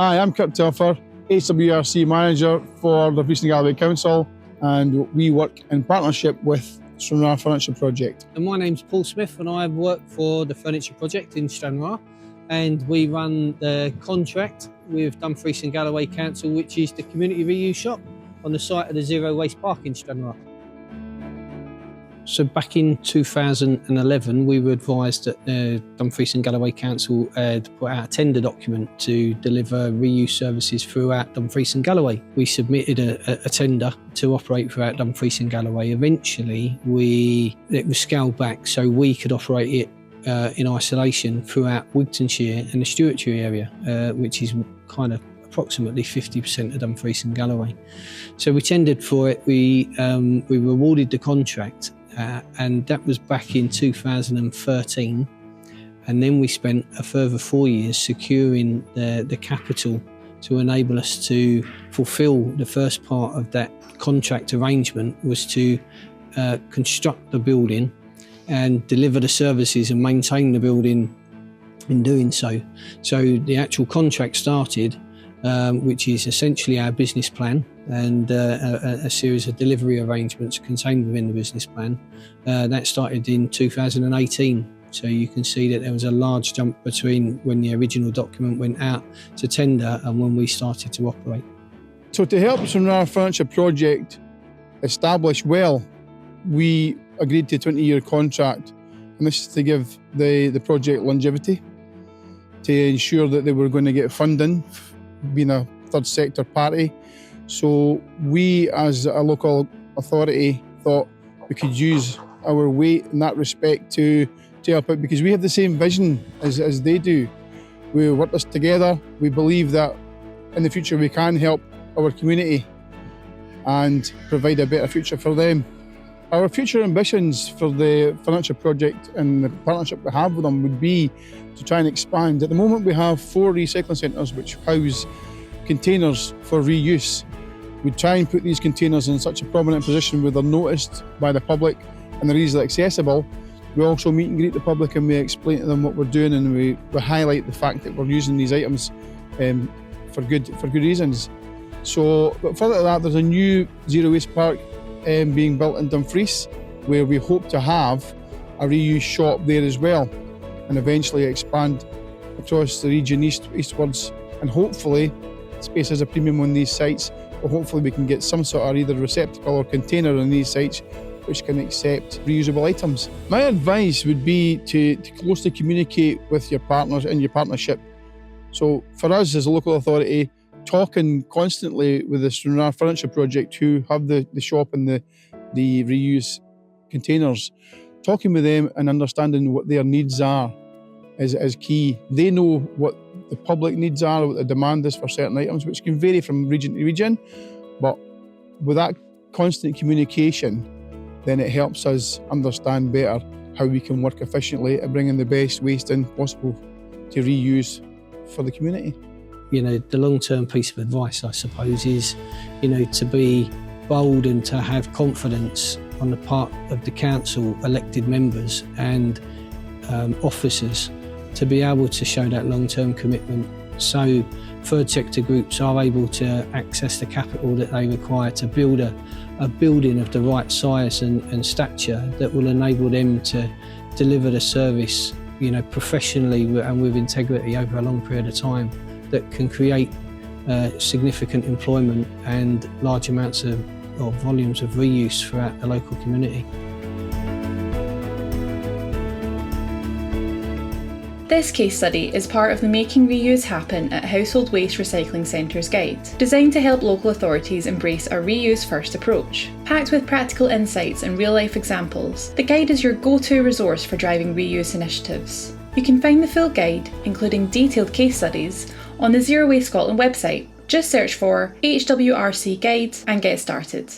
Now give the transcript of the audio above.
Hi, I'm Kurt Telfer, HWRC Manager for the Dumfries and Galloway Council, and we work in partnership with Stranraer Furniture Project. And my name's Paul Smith and I work for the Furniture Project in Stranraer, and we run the contract with Dumfries and Galloway Council, which is the community reuse shop on the site of the Zero Waste Park in Stranraer. So back in 2011, we were advised that Dumfries and Galloway Council had put out a tender document to deliver reuse services throughout Dumfries and Galloway. We submitted a tender to operate throughout Dumfries and Galloway. Eventually, it was scaled back so we could operate it in isolation throughout Wigtonshire and the Stewartshire area, which is kind of approximately 50% of Dumfries and Galloway. So we tendered for it, we were awarded the contract, and that was back in 2013. And then we spent a further 4 years securing the capital to enable us to fulfil the first part of that contract arrangement, was to construct the building and deliver the services and maintain the building in doing so. So the actual contract started, which is essentially our business plan and a series of delivery arrangements contained within the business plan. That started in 2018. So you can see that there was a large jump between when the original document went out to tender and when we started to operate. So to help Stranraer Furniture Project establish well, we agreed to a 20-year contract, and this is to give the project longevity, to ensure that they were going to get funding, being a third sector party. So we, as a local authority, thought we could use our weight in that respect to help out, because we have the same vision as they do. We work this together. We believe that in the future we can help our community and provide a better future for them. Our future ambitions for the Furniture Project and the partnership we have with them would be to try and expand. At the moment we have 4 recycling centres which house containers for reuse. We try and put these containers in such a prominent position where they're noticed by the public and they're easily accessible. We also meet and greet the public and we explain to them what we're doing, and we highlight the fact that we're using these items for good reasons. So, but further to that, there's a new Zero Waste Park being built in Dumfries, where we hope to have a reuse shop there as well, and eventually expand across the region eastwards, and hopefully space is a premium on these sites, but hopefully we can get some sort of either receptacle or container on these sites which can accept reusable items. My advice would be to closely communicate with your partners in your partnership. So for us as a local authority, talking constantly with the Stranraer Furniture Project, who have the shop and the reuse containers, talking with them and understanding what their needs are is key. They know what the public needs are, what the demand is for certain items, which can vary from region to region. But with that constant communication, then it helps us understand better how we can work efficiently at bringing the best waste in possible to reuse for the community. You know, the long-term piece of advice, I suppose, is, you know, to be bold and to have confidence on the part of the council elected members and officers to be able to show that long-term commitment, so third sector groups are able to access the capital that they require to build a building of the right size and stature that will enable them to deliver the service, you know, professionally and with integrity over a long period of time, that can create significant employment and large amounts of volumes of reuse throughout the local community. This case study is part of the Making Reuse Happen at Household Waste Recycling Centres guide, designed to help local authorities embrace a reuse first approach. Packed with practical insights and real life examples, the guide is your go-to resource for driving reuse initiatives. You can find the full guide, including detailed case studies, on the Zero Waste Scotland website. Just search for HWRC Guide and get started.